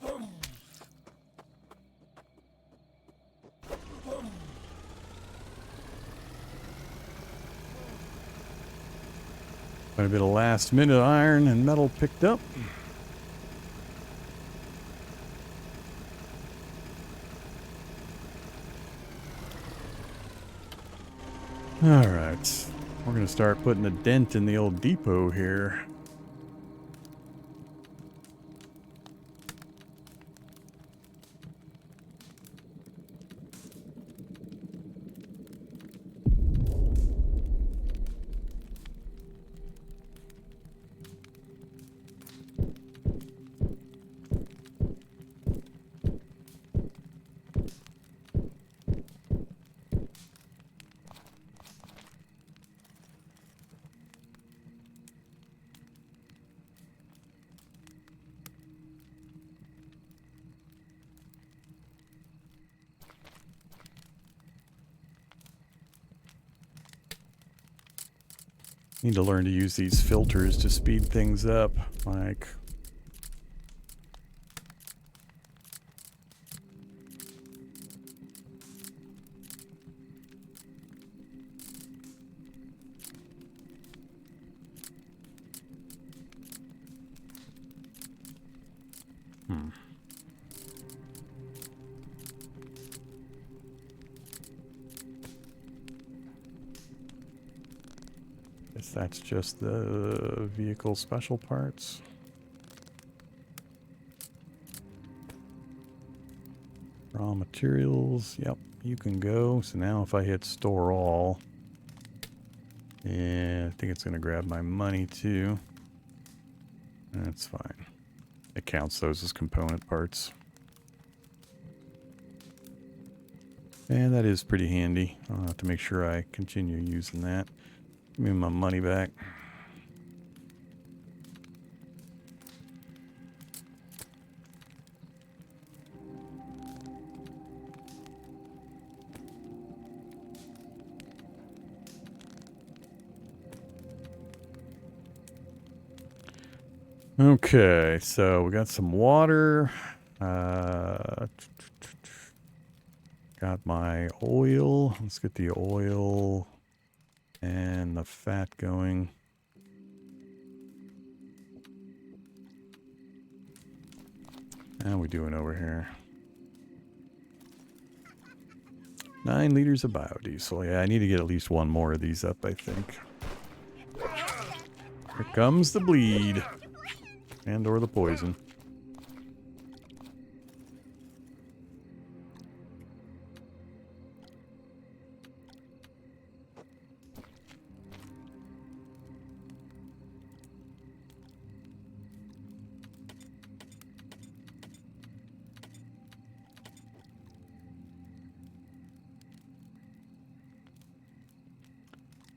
Quite a bit of last minute iron and metal picked up. Alright. We're going to start putting a dent in the old depot here. Need to learn to use these filters to speed things up, like... Guess that's just the vehicle special parts. Raw materials, yep, you can go. So now if I hit store all, yeah, I think it's going to grab my money too. That's fine. It counts those as component parts. And that is pretty handy. I'll have to make sure I continue using that. Give me my money back. Okay, so we got some water. Got my oil. Let's get the oil and the fat going. How we doing over here? 9 liters of biodiesel. Yeah, I need to get at least one more of these up, I think. Here comes the bleed. And or the poison.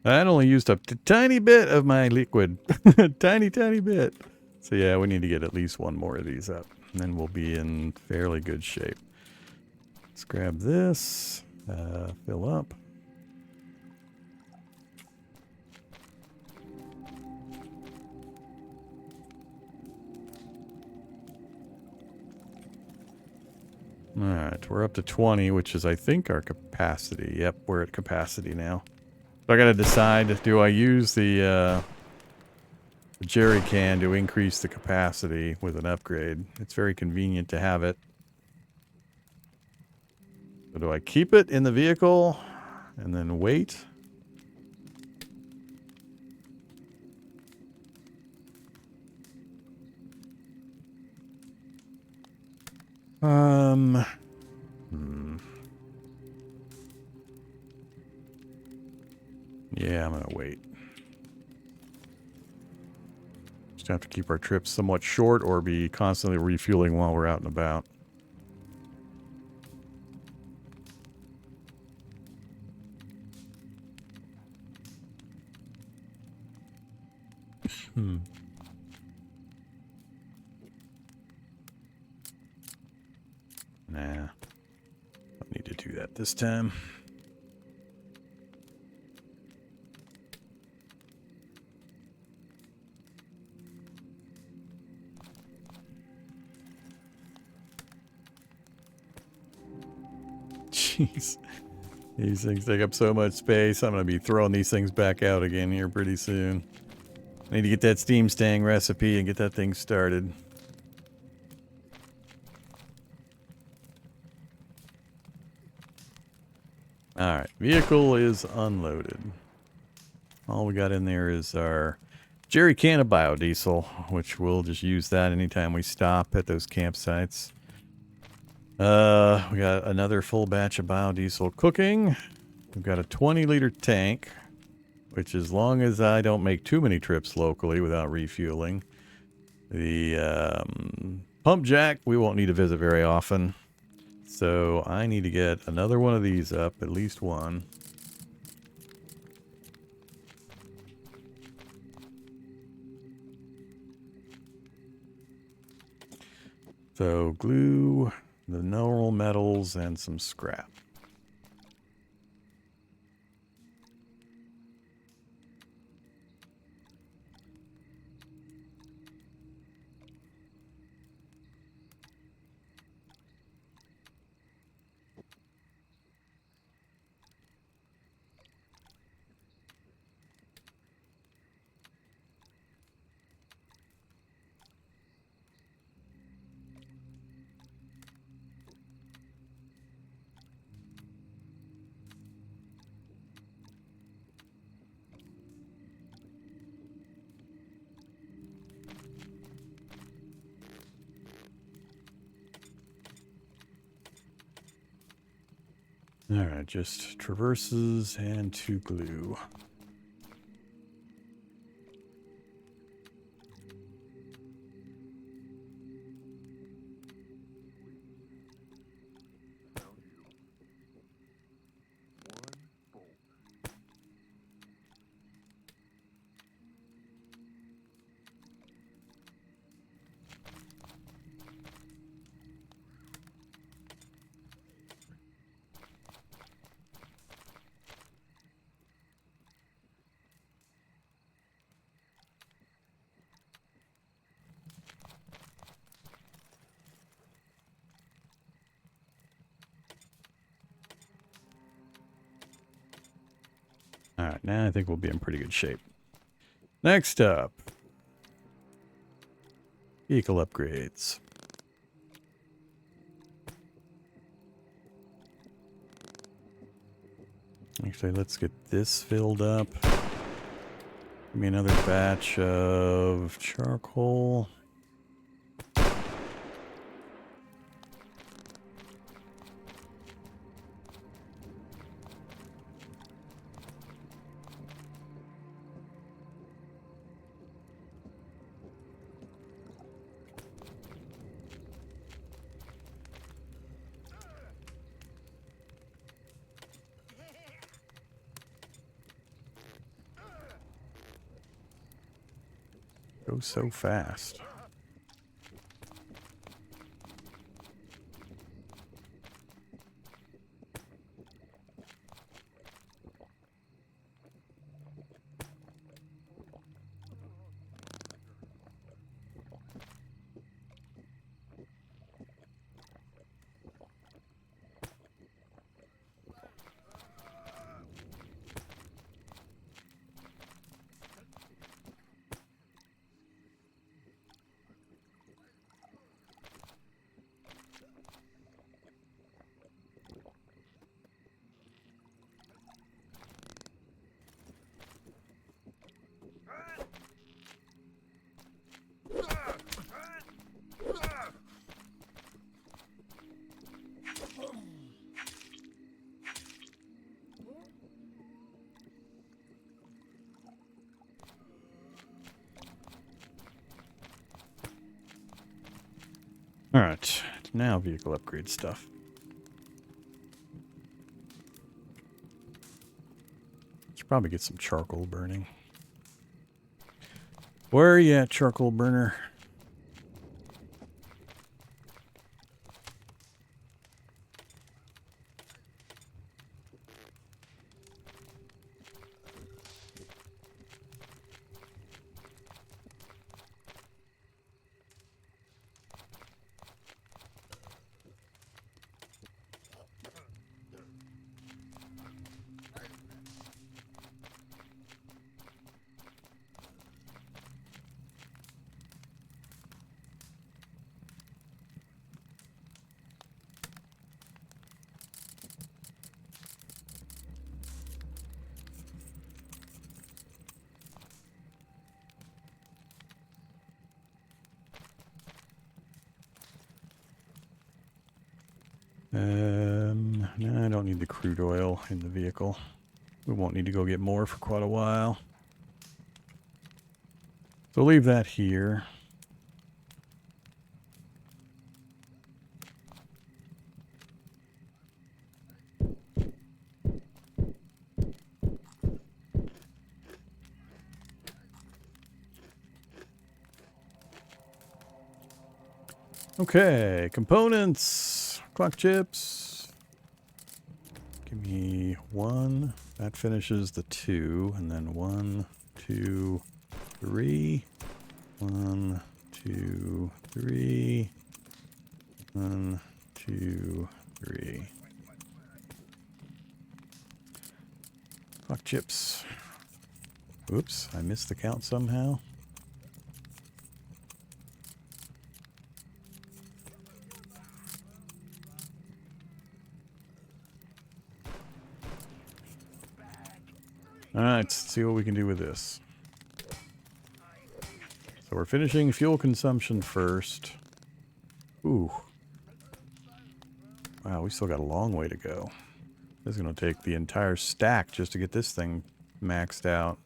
That only used up a tiny bit of my liquid. Tiny bit. So yeah, we need to get at least one more of these up. And then we'll be in fairly good shape. Let's grab this. Fill up. Alright, we're up to 20, which is I think our capacity. Yep, we're at capacity now. So I gotta decide, do I use the jerry can to increase the capacity with an upgrade? It's very convenient to have it. So do I keep it in the vehicle and then wait? Yeah, I'm gonna wait. Just have to keep our trips somewhat short or be constantly refueling while we're out and about. Nah. Don't need to do that this time. Jeez. These things take up so much space. I'm going to be throwing these things back out again here pretty soon. I need to get that steam stang recipe and get that thing started. Alright, vehicle is unloaded. All we got in there is our jerry can of biodiesel, which we'll just use that anytime we stop at those campsites. We got another full batch of biodiesel cooking. We've got a 20-liter tank, which as long as I don't make too many trips locally without refueling. The pump jack, we won't need to visit very often. So I need to get another one of these up, at least one. So glue, the normal metals, and some scrap. Alright, just traverses and 2 glue. Alright, now I think we'll be in pretty good shape. Next up, vehicle upgrades. Actually, let's get this filled up. Give me another batch of charcoal. Goes so fast. Alright, now vehicle upgrade stuff. Should probably get some charcoal burning. Where are you at, charcoal burner? No, I don't need the crude oil in the vehicle. We won't need to go get more for quite a while. So leave that here. Okay, components, clock chips. Give me one. That finishes the 2, and then 1, 2, 3. 1, 2, 3. 1, 2, 3. Clock chips. Oops, I missed the count somehow. Alright, let's see what we can do with this. So we're finishing fuel consumption first. Ooh. Wow, we still got a long way to go. This is going to take the entire stack just to get this thing maxed out.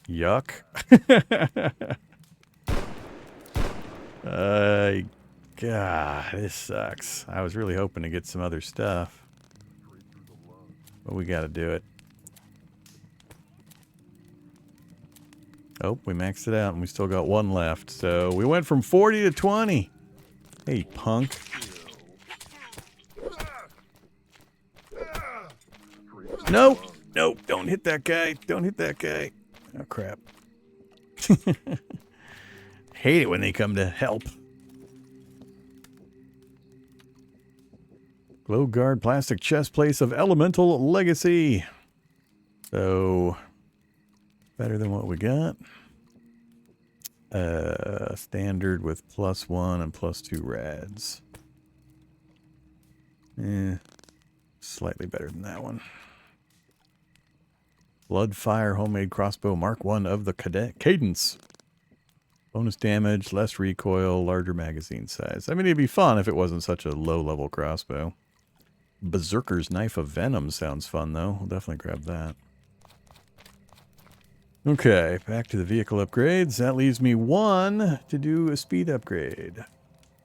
Yuck. God, this sucks. I was really hoping to get some other stuff. But we gotta do it. Oh, we maxed it out and we still got one left. So we went from 40 to 20. Hey, punk. Nope. Nope. Don't hit that guy. Don't hit that guy. Oh, crap. Hate it when they come to help. Glow guard plastic chest plate of elemental legacy. So, better than what we got. Standard with +1 and +2 rads. Slightly better than that one. Bloodfire homemade crossbow Mark 1 of the Cadence. Bonus damage, less recoil, larger magazine size. I mean, it'd be fun if it wasn't such a low-level crossbow. Berserker's Knife of Venom sounds fun, though. We'll definitely grab that. Okay, back to the vehicle upgrades. That leaves me 1 to do a speed upgrade.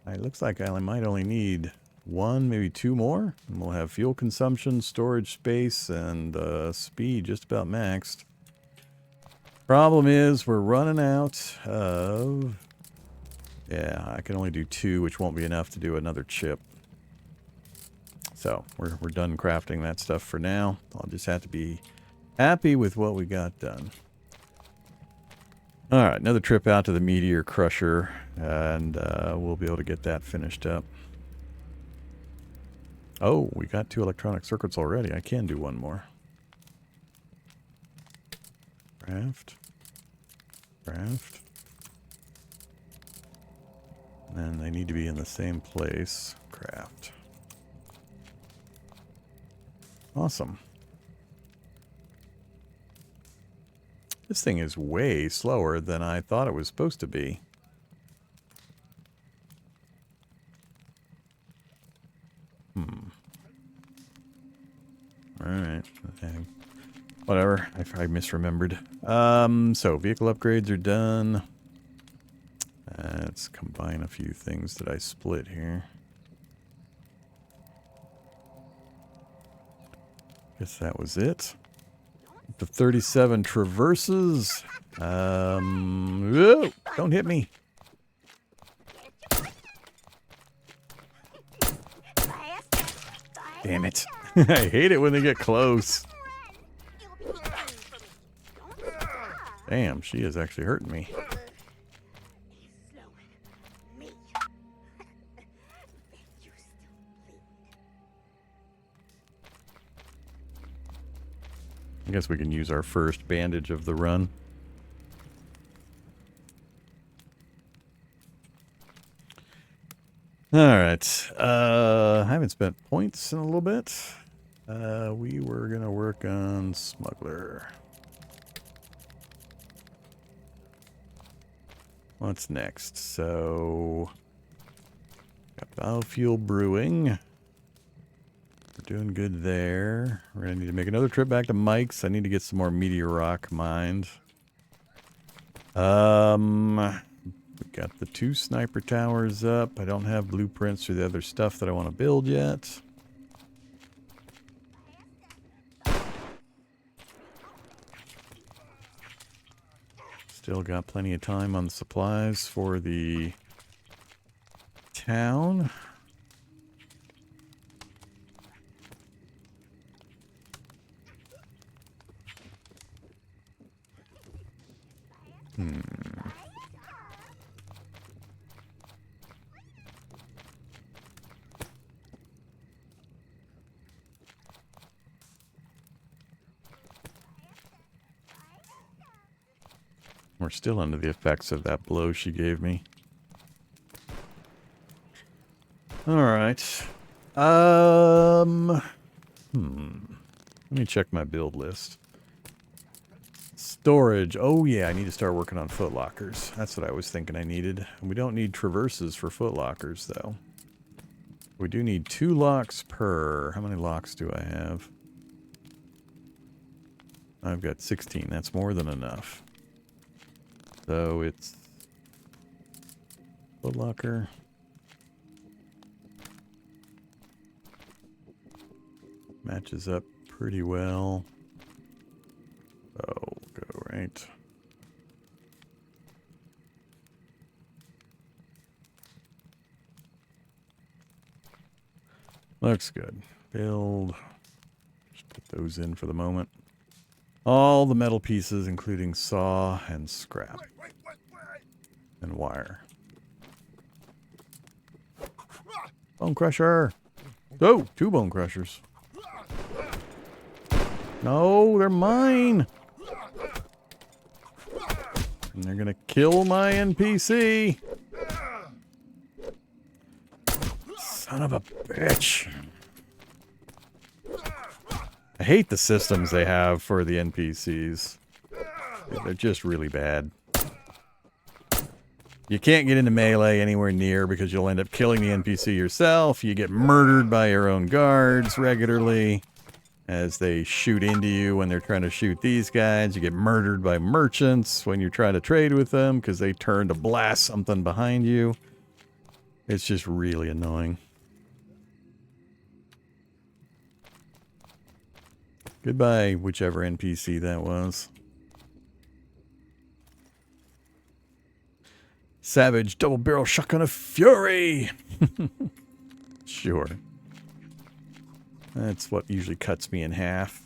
It looks like I might only need 1, maybe 2 more. And we'll have fuel consumption, storage space, and speed just about maxed. Problem is, we're running out of... Yeah, I can only do 2, which won't be enough to do another chip. So, we're done crafting that stuff for now. I'll just have to be happy with what we got done. Alright, another trip out to the Meteor Crusher, and we'll be able to get that finished up. Oh, we got 2 electronic circuits already. I can do 1 more. Craft. Craft. And they need to be in the same place. Craft. Awesome. This thing is way slower than I thought it was supposed to be. Alright. Okay. Whatever. I misremembered. So, vehicle upgrades are done. Let's combine a few things that I split here. Guess that was it. The 37 traverses. Whoa, don't hit me. Damn it. I hate it when they get close. Damn, she is actually hurting me. I guess we can use our first bandage of the run. Alright. I haven't spent points in a little bit. We were going to work on Smuggler. What's next? So... Got biofuel brewing. We're doing good there. We're going to need to make another trip back to Mike's. I need to get some more meteor rock mined. We got the 2 sniper towers up. I don't have blueprints for the other stuff that I want to build yet. Still got plenty of time on the supplies for the town. We're still under the effects of that blow she gave me. Alright. Let me check my build list. Storage. Oh yeah, I need to start working on footlockers. That's what I was thinking I needed. We don't need traverses for footlockers though. We do need 2 locks per. How many locks do I have? I've got 16. That's more than enough. So it's footlocker. Matches up pretty well. Oh, go right. Looks good. Build. Just put those in for the moment. All the metal pieces, including saw and scrap. And wire. Bone crusher! Oh, 2 bone crushers. No, they're mine! And they're gonna kill my NPC! Son of a bitch. I hate the systems they have for the NPCs. They're just really bad. You can't get into melee anywhere near because you'll end up killing the NPC yourself. You get murdered by your own guards regularly as they shoot into you when they're trying to shoot these guys. You get murdered by merchants when you're trying to trade with them because they turn to blast something behind you. It's just really annoying. Goodbye, whichever NPC that was. Savage double barrel shotgun of fury! Sure. That's what usually cuts me in half.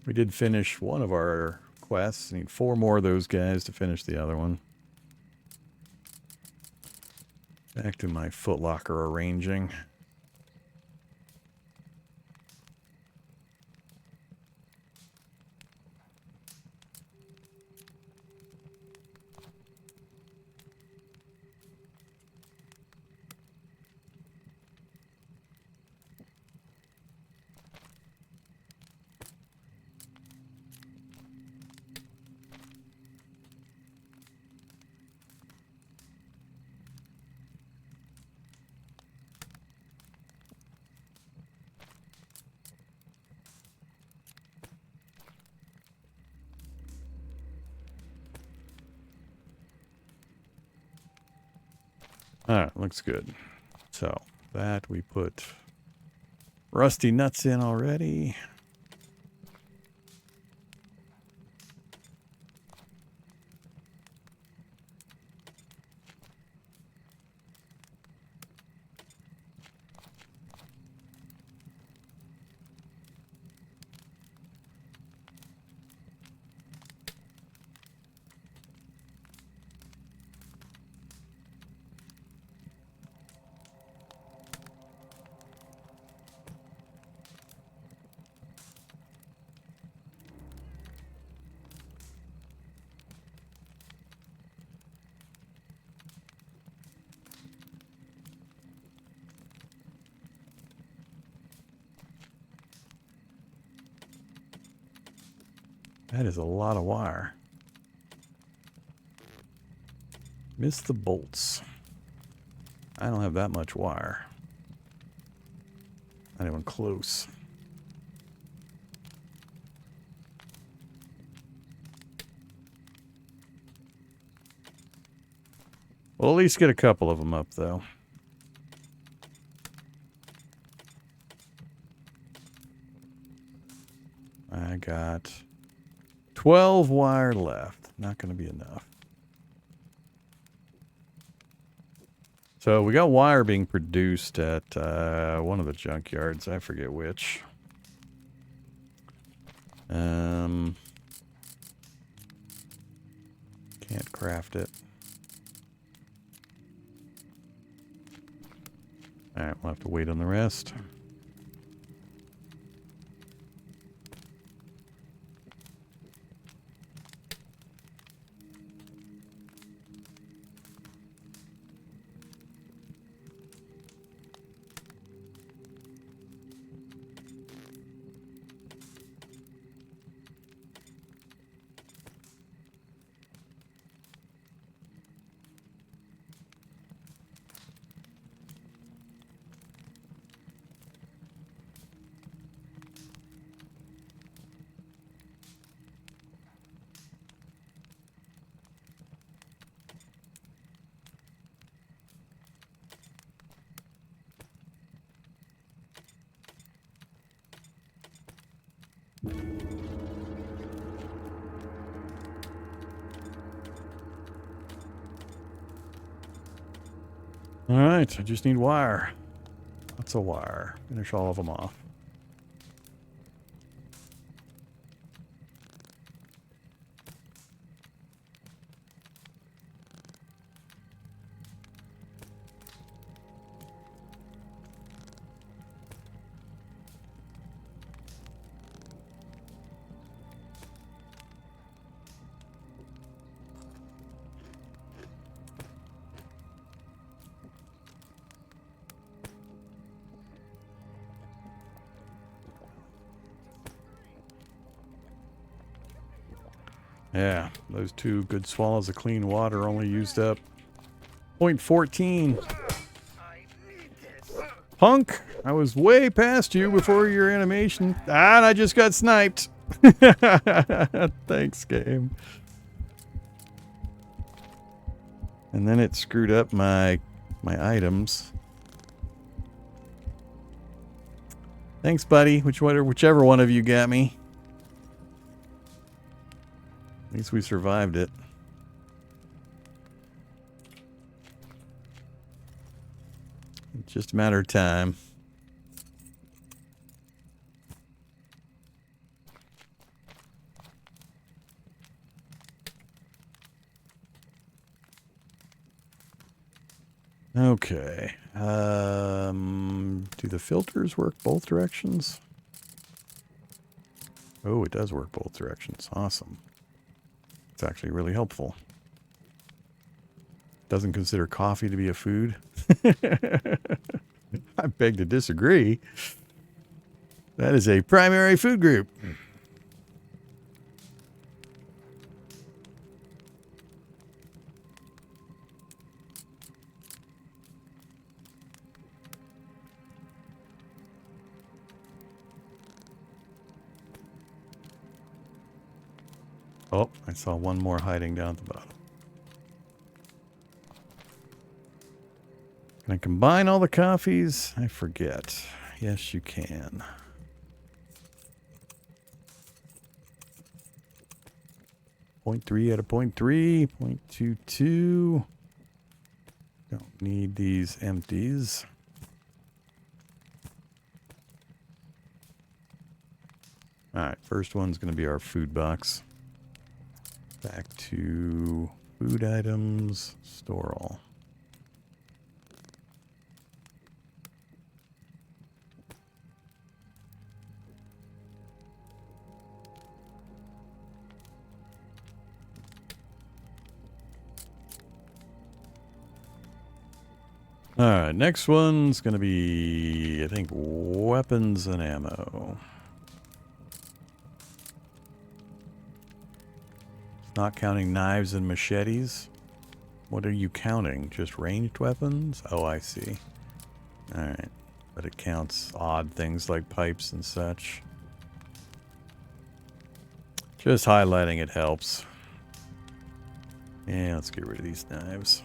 We did finish one of our quests. Need 4 more of those guys to finish the other one. Back to my footlocker arranging. Alright, looks good. So, that we put rusty nuts in already. That is a lot of wire. Miss the bolts. I don't have that much wire. Not even close. We'll at least get a couple of them up, though. I got 12 wire left. Not going to be enough. So we got wire being produced at one of the junkyards. I forget which. Can't craft it. Alright, we'll have to wait on the rest. Alright, I just need wire. Lots of wire. Finish all of them off. Yeah, those 2 good swallows of clean water only used up 0.14. Punk! I was way past you before your animation. Ah, and I just got sniped. Thanks, game. And then it screwed up my items. Thanks, buddy. Whichever one of you got me. At least we survived it. It's just a matter of time. Okay. Do the filters work both directions? Oh, it does work both directions. Awesome. It's actually really helpful. Doesn't consider coffee to be a food. I beg to disagree. That is a primary food group. Oh, I saw one more hiding down at the bottom. Can I combine all the coffees? I forget. Yes, you can. .3 out of .3, 0.22. Don't need these empties. Alright, first one's going to be our food box. Back to food items, store all. Alright, next one's going to be, I think, weapons and ammo. Not counting knives and machetes. What are you counting? Just ranged weapons? Oh, I see. Alright. But it counts odd things like pipes and such. Just highlighting it helps. Yeah, let's get rid of these knives.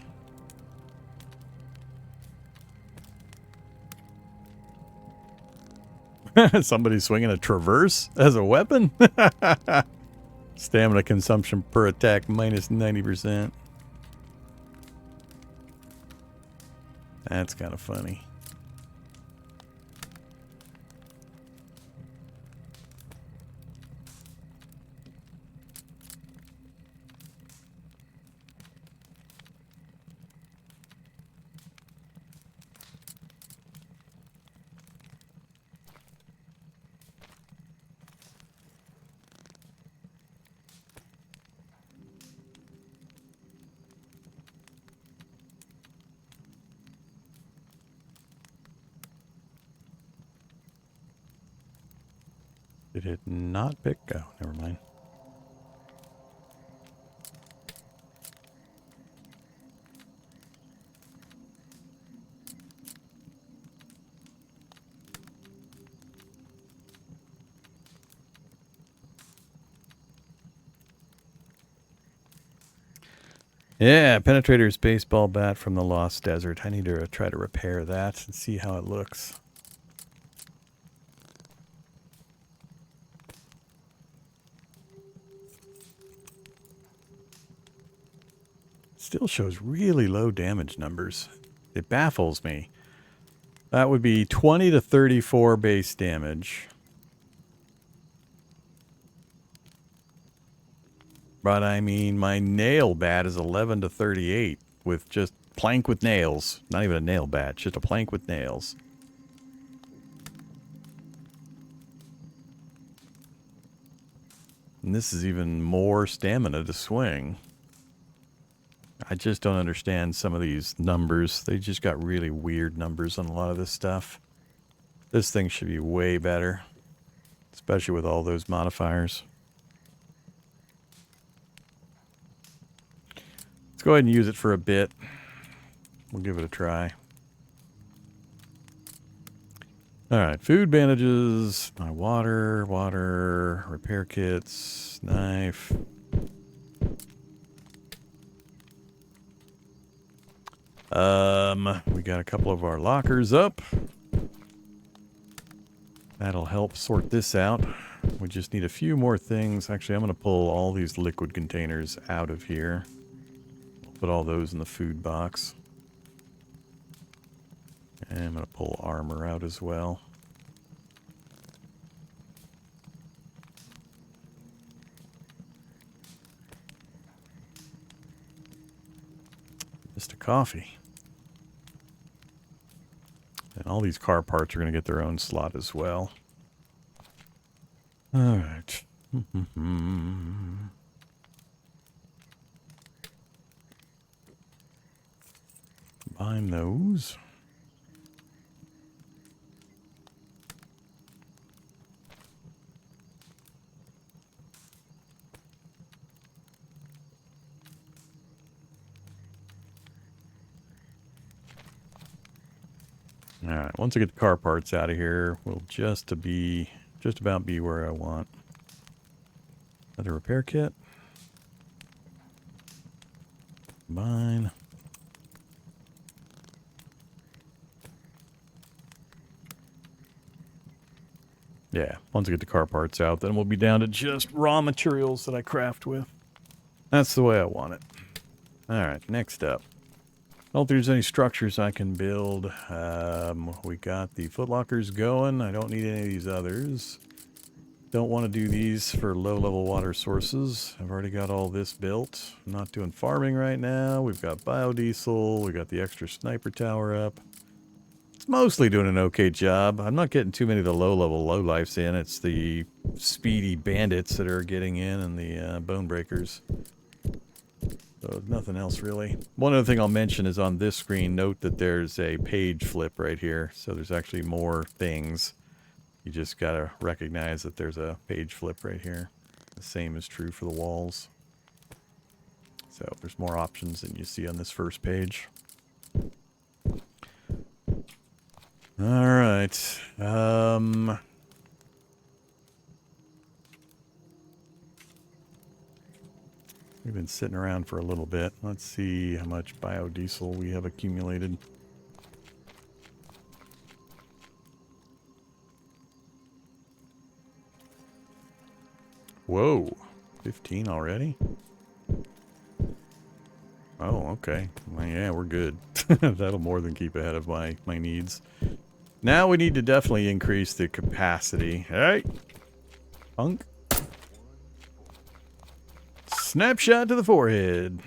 Somebody swinging a traverse as a weapon? Stamina consumption per attack minus 90%. That's kind of funny. Did it not pick? Oh, never mind. Yeah, Penetrator's baseball bat from the Lost Desert. I need to try to repair that and see how it looks. Still shows really low damage numbers. It baffles me. That would be 20 to 34 base damage. But I mean, my nail bat is 11 to 38 with just plank with nails. Not even a nail bat, just a plank with nails. And this is even more stamina to swing. I just don't understand some of these numbers. They just got really weird numbers on a lot of this stuff. This thing should be way better, especially with all those modifiers. Let's go ahead and use it for a bit. We'll give it a try. Alright, food bandages, my water, repair kits, knife. We got a couple of our lockers up. That'll help sort this out. We just need a few more things. Actually, I'm going to pull all these liquid containers out of here. Put all those in the food box. And I'm going to pull armor out as well. Just a coffee. And all these car parts are going to get their own slot as well. All right. Combine those. All right, once I get the car parts out of here, we'll just about be where I want. Another repair kit. Combine. Yeah, once I get the car parts out, then we'll be down to just raw materials that I craft with. That's the way I want it. All right, next up. I don't think there's any structures I can build. We got the footlockers going. I don't need any of these others. Don't want to do these for low-level water sources. I've already got all this built. I'm not doing farming right now. We've got biodiesel. We got the extra sniper tower up. It's mostly doing an okay job. I'm not getting too many of the low-level lowlifes in. It's the speedy bandits that are getting in and the bone breakers. So nothing else really. One other thing I'll mention is on this screen, note that there's a page flip right here. So there's actually more things. You just gotta recognize that there's a page flip right here. The same is true for the walls. So there's more options than you see on this first page. All right. We've been sitting around for a little bit. Let's see how much biodiesel we have accumulated. Whoa, 15 already? Oh, okay. Well, yeah, we're good. That'll more than keep ahead of my needs. Now we need to definitely increase the capacity. Hey! Punk. Snapshot to the forehead.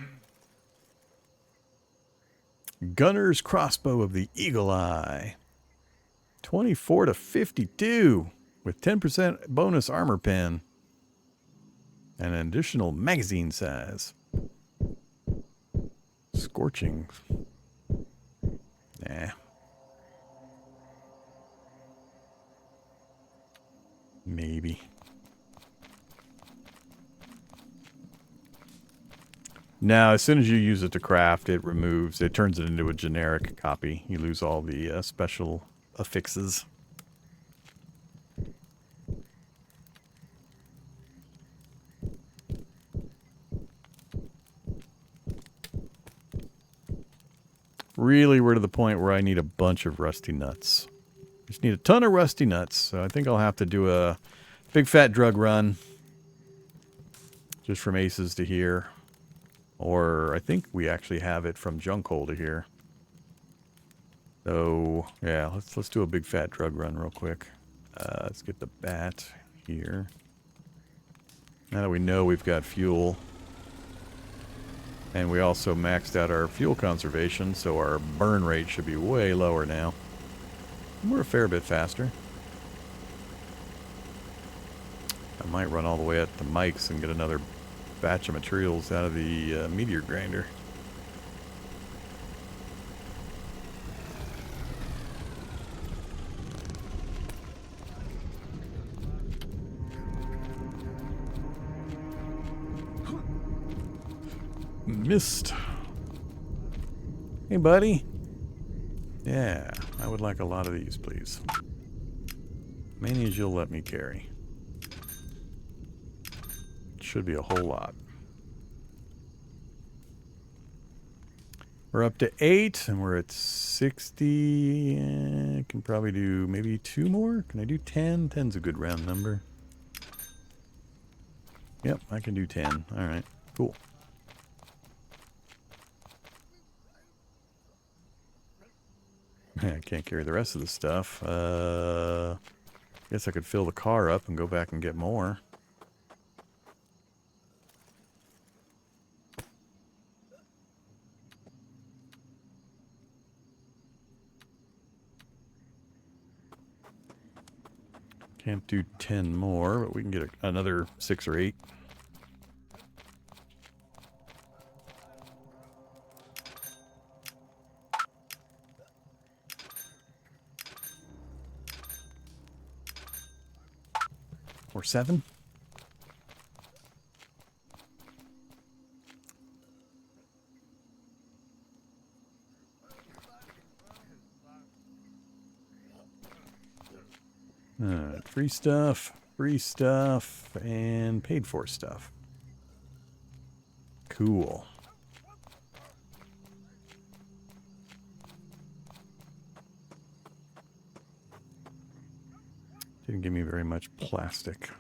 Gunner's crossbow of the Eagle Eye. 24 to 52 with 10% bonus armor pen. And an additional magazine size. Scorching. Nah. Maybe. Now, as soon as you use it to craft, it turns it into a generic copy. You lose all the special affixes. Really, we're to the point where I need a bunch of rusty nuts. Just need a ton of rusty nuts, so I think I'll have to do a big fat drug run. Just from Aces to here. Or I think we actually have it from Junkhole to here. So, yeah, let's do a big fat drug run real quick. Let's get the bat here. Now that we know we've got fuel. And we also maxed out our fuel conservation, so our burn rate should be way lower now. We're a fair bit faster. I might run all the way up to Mike's and get another batch of materials out of the meteor grinder. Missed. Hey, buddy. Yeah, I would like a lot of these, please. Many as you'll let me carry. Should be a whole lot. We're up to 8, and we're at 60. Can probably do maybe 2 more. Can I do 10? 10's a good round number. Yep, I can do 10. All right, cool. I can't carry the rest of the stuff. Guess I could fill the car up and go back and get more. Can't do 10 more, but we can get another 6 or 8. Or 7. Free stuff, and paid for stuff. Cool. Didn't give me very much plastic.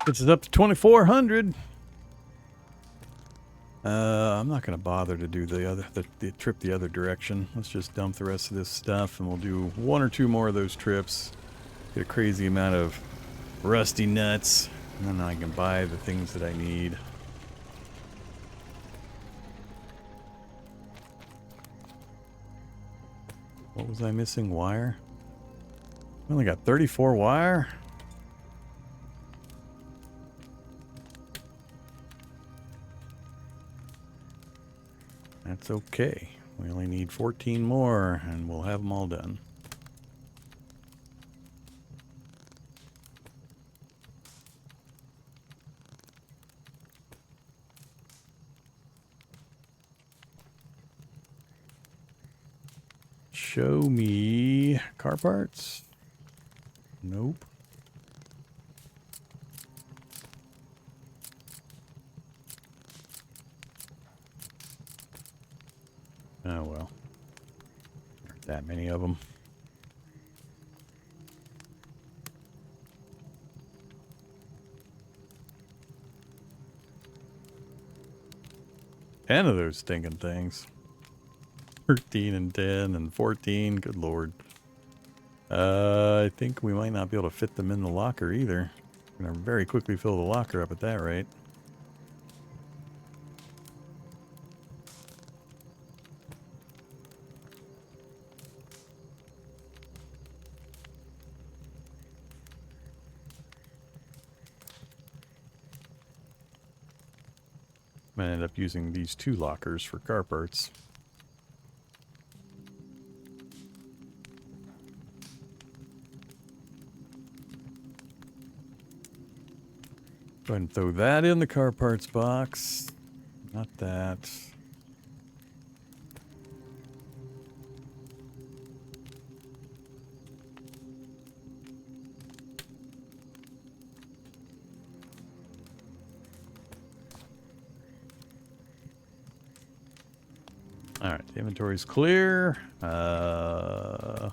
Gets us up to 2,400. I'm not gonna bother to do the trip the other direction. Let's just dump the rest of this stuff, and we'll do 1 or 2 more of those trips. Get a crazy amount of rusty nuts, and then I can buy the things that I need. What was I missing? Wire? I only got 34 wire. That's okay. We only need 14 more, and we'll have them all done. Show me car parts. Nope. Oh well. There aren't that many of them. Ten of those stinking things. 13 and 10 and 14. Good lord. I think we might not be able to fit them in the locker either. We're gonna very quickly fill the locker up at that rate. I'm gonna end up using these 2 lockers for car parts. Go ahead and throw that in the car parts box. Not that. All right, the inventory's clear. Yeah.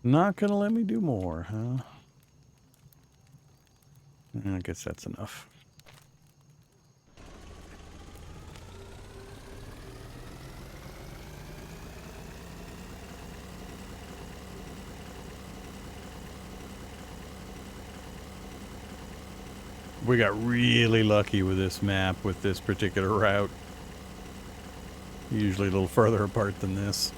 Not gonna let me do more, huh? I guess that's enough. We got really lucky with this map, with this particular route. Usually a little further apart than this.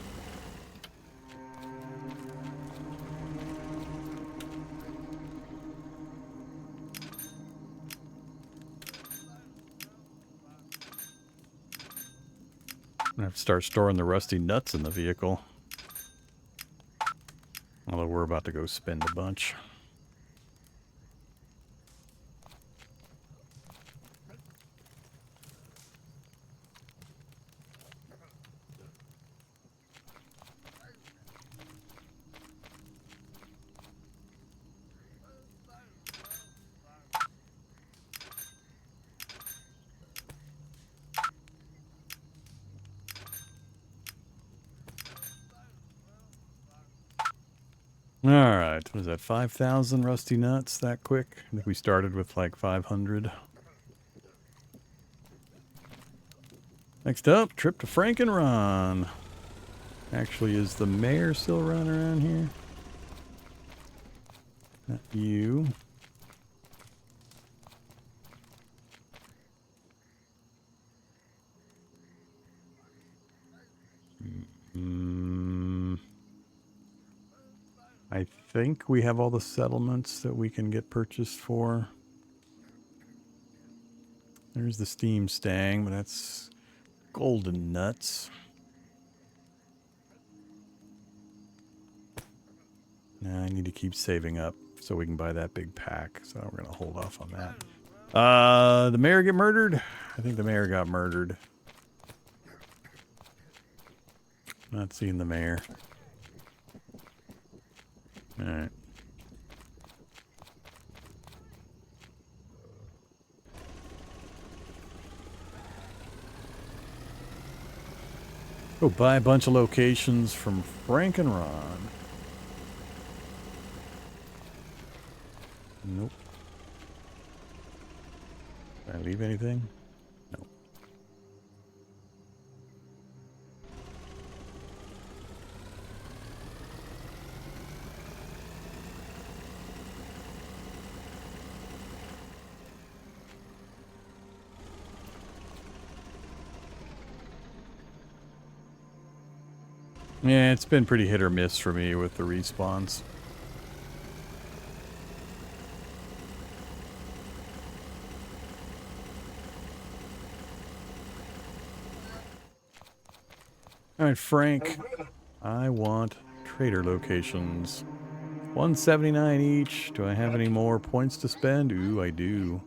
I'm gonna have to start storing the rusty nuts in the vehicle. Although we're about to go spend a bunch. Alright, was that 5,000 rusty nuts that quick? I think we started with like 500. Next up, trip to Frankenron. Actually, is the mayor still running around here? Not you. I think we have all the settlements that we can get purchased for. There's the steam stang, but that's golden nuts. Now I need to keep saving up so we can buy that big pack. So we're going to hold off on that. The mayor get murdered? I think the mayor got murdered. Not seeing the mayor. Alright. Go buy a bunch of locations from Frankenron. Nope. Did I leave anything? No. Yeah, it's been pretty hit or miss for me with the respawns. Alright, Frank. I want trader locations. 179 each. Do I have any more points to spend? Ooh, I do.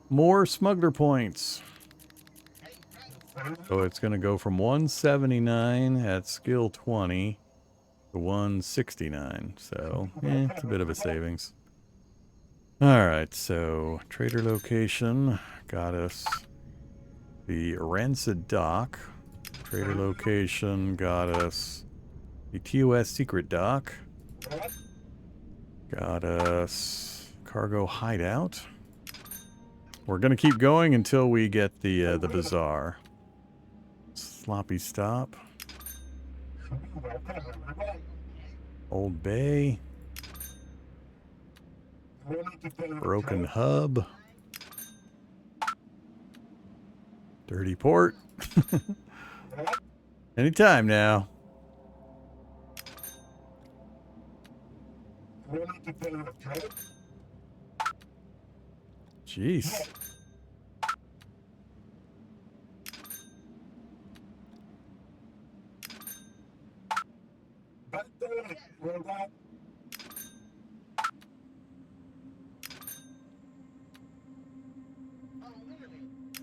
More smuggler points. So it's going to go from 179 at skill 20 to 169. So, it's a bit of a savings. Alright, so trader location got us the Rancid Dock. Trader location got us the TOS Secret Dock. Got us cargo hideout. We're gonna keep going until we get the bazaar. Sloppy stop. Old Bay. Broken hub. Dirty port. Anytime now. Jeez.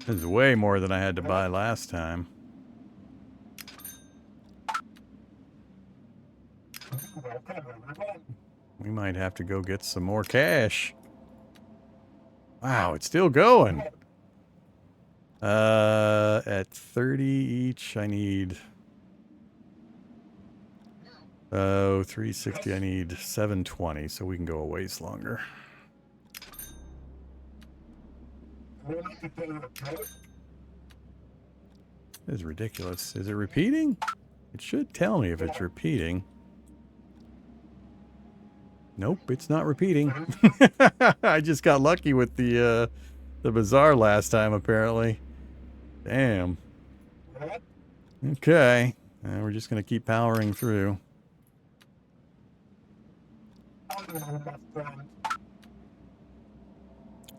This is way more than I had to buy last time. We might have to go get some more cash. Wow, it's still going. At 30 each, I need... Oh, 360, I need 720, so we can go a ways longer. This is ridiculous. Is it repeating? It should tell me if it's repeating. Nope, it's not repeating. I just got lucky with the bazaar last time, apparently. Damn. Okay. We're just going to keep powering through.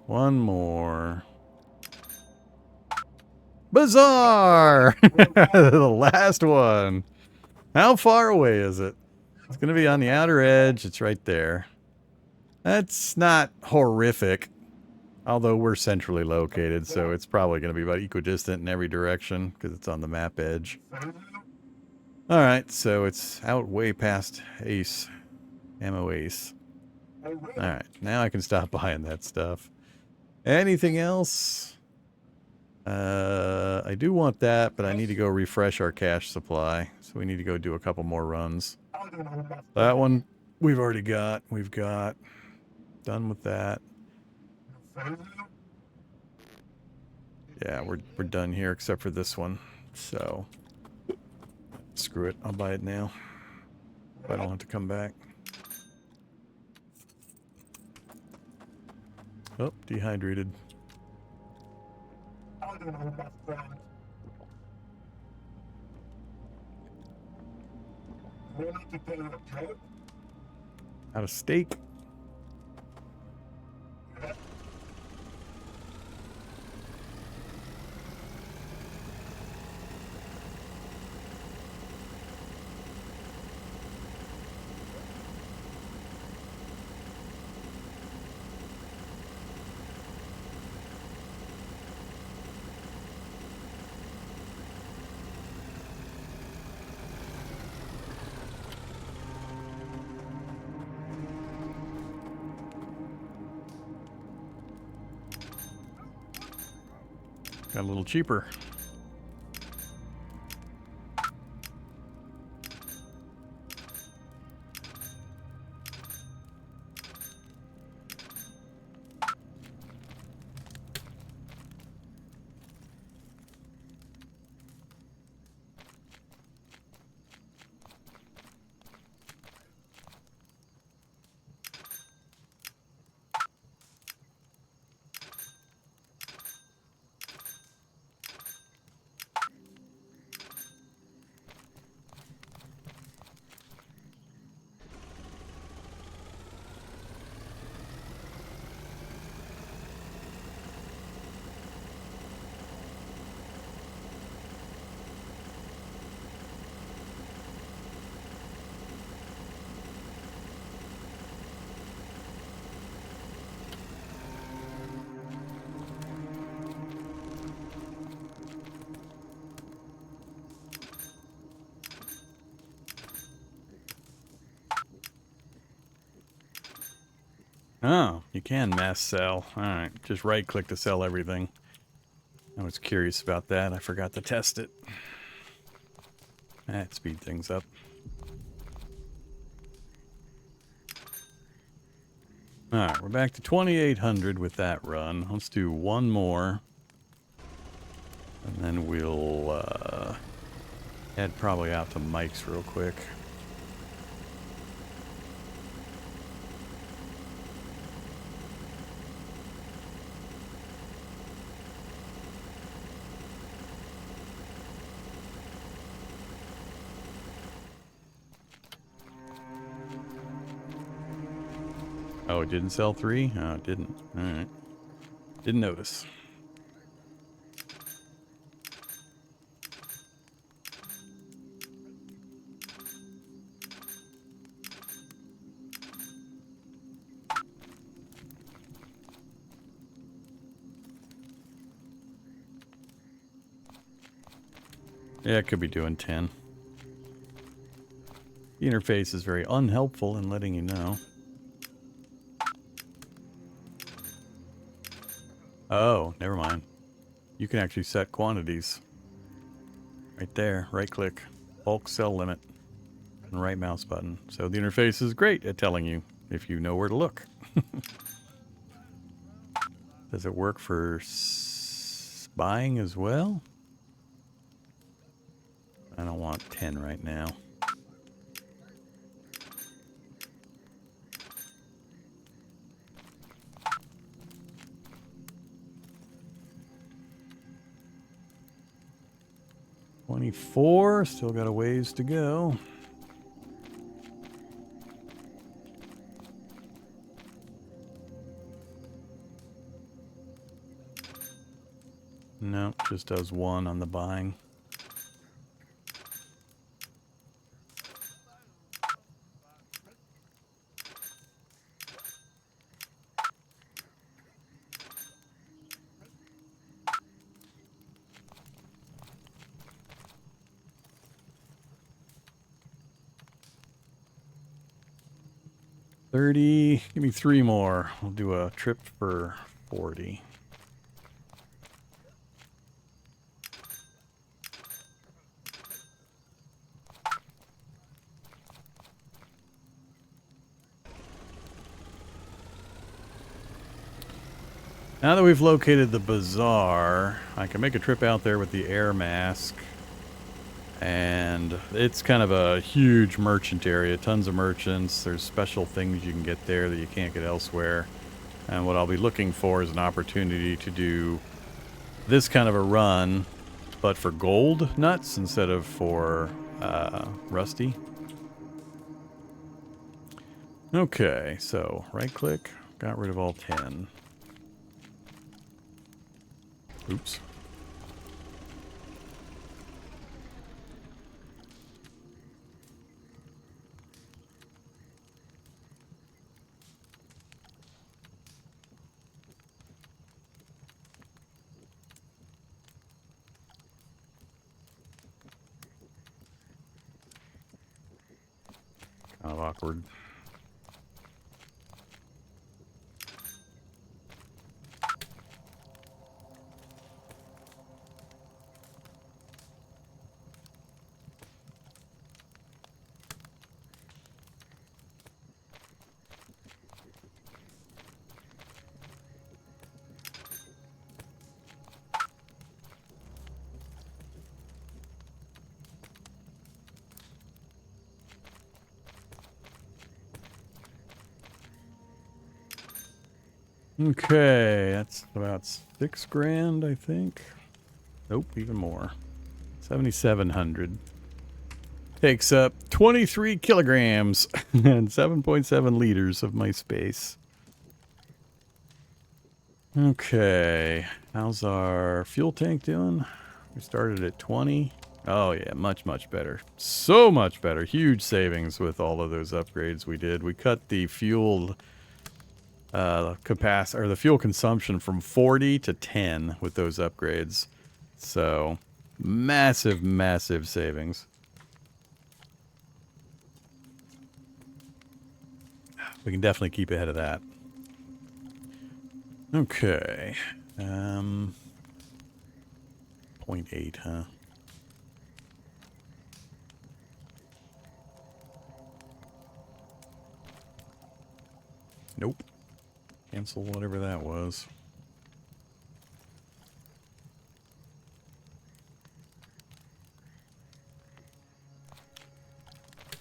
One more. Bazaar! The last one. How far away is it? It's going to be on the outer edge. It's right there. That's not horrific. Although we're centrally located, so it's probably going to be about equidistant in every direction because it's on the map edge. Alright, so it's out way past Ace. Ammo Ace. Alright, now I can stop buying that stuff. Anything else? I do want that, but I need to go refresh our cash supply. So we need to go do a couple more runs. That one We've got done with that. Yeah, we're done here except for this one. So screw it. I'll buy it now. I don't have to come back. Oh, dehydrated. Out of steak. Got a little cheaper. Oh, you can mass sell. Alright, just right click to sell everything. I was curious about that. I forgot to test it. That speed things up. Alright, we're back to 2,800 with that run. Let's do one more. And then we'll head probably out to Mike's real quick. Oh, it didn't sell 3? Oh, it didn't. Alright. Didn't notice. Yeah, it could be doing 10. The interface is very unhelpful in letting you know. Oh, never mind. You can actually set quantities. Right there, right click. Bulk sell limit. And right mouse button. So the interface is great at telling you if you know where to look. Does it work for buying as well? I don't want 10 right now. $24, still got a ways to go. No, just does 1 on the buying. $30, give me 3 more. We'll do a trip for 40. Now that we've located the bazaar, I can make a trip out there with the air mask. And it's kind of a huge merchant area. Tons of merchants. There's special things you can get there that you can't get elsewhere. And what I'll be looking for is an opportunity to do this kind of a run, but for gold nuts instead of for rusty. Okay, so right click, got rid of all 10. Oops. Kind of awkward. Okay, that's about 6 grand, I think. Nope, even more. 7,700. Takes up 23 kilograms and 7.7 liters of my space. Okay, how's our fuel tank doing? We started at 20. Oh yeah, much, much better. So much better. Huge savings with all of those upgrades we did. We cut the fuel capacity, or the fuel consumption, from 40 to 10 with those upgrades. So massive, massive savings. We can definitely keep ahead of that. Okay. 0.8, huh? Nope. Cancel whatever that was.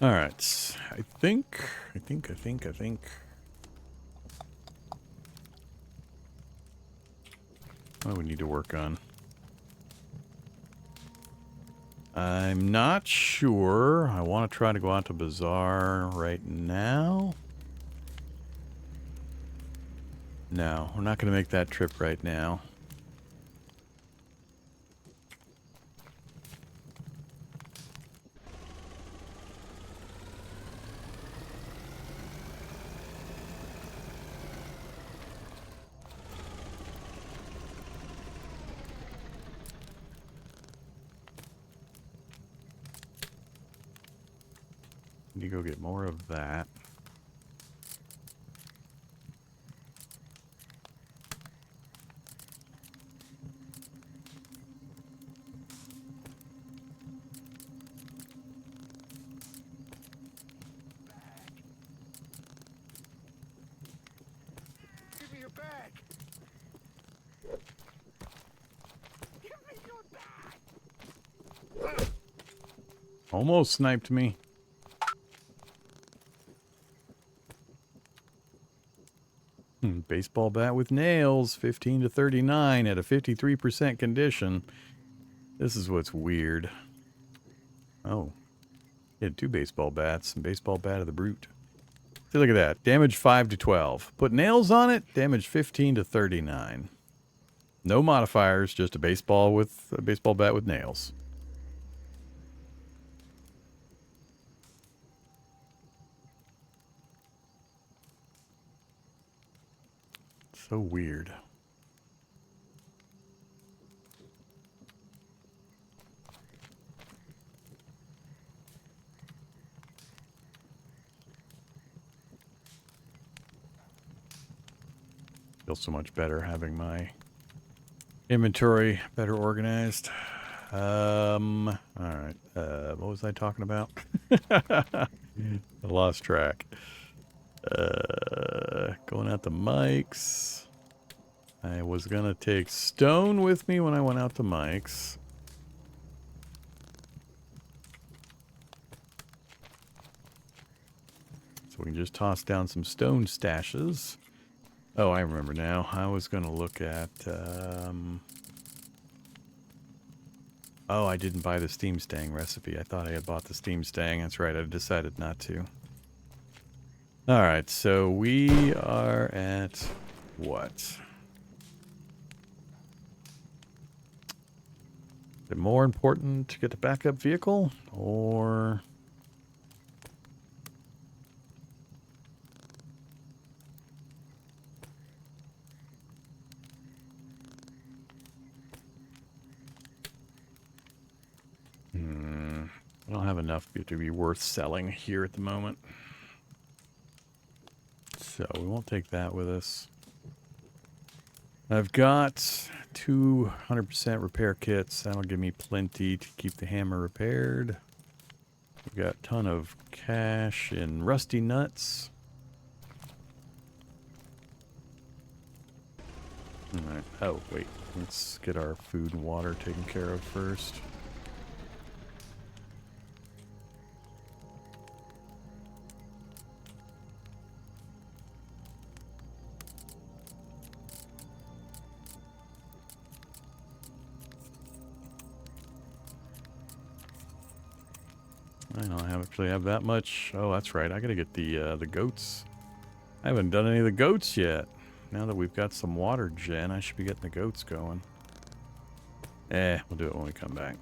All right. I think. What do we need to work on? I'm not sure. I want to try to go out to Bazaar right now. No, we're not going to make that trip right now. Need to go get more of that. Give me your bag. Give me your bag. Almost sniped me. Baseball bat with nails, 15 to 39 at a 53% condition. This is what's weird. Oh. He had 2 baseball bats and baseball bat of the brute. See, look at that. Damage 5 to 12. Put nails on it, damage 15 to 39. No modifiers, just a baseball bat with nails. So weird. Feels so much better having my inventory better organized. All right. What was I talking about? I lost track. Going out the mics. I was gonna take stone with me when I went out to Mike's. So we can just toss down some stone stashes. Oh, I remember now. I was gonna look at, oh, I didn't buy the steam stang recipe. I thought I had bought the steam stang. That's right, I decided not to. Alright, so we are at what? Is it more important to get the backup vehicle? Or... I don't have enough to be worth selling here at the moment. So we won't take that with us. I've got 200% repair kits. That'll give me plenty to keep the hammer repaired. We've got a ton of cash in rusty nuts. Alright. Oh, wait. Let's get our food and water taken care of first. I don't actually have that much. Oh, that's right. I gotta get the goats. I haven't done any of the goats yet. Now that we've got some water gen, I should be getting the goats going. We'll do it when we come back.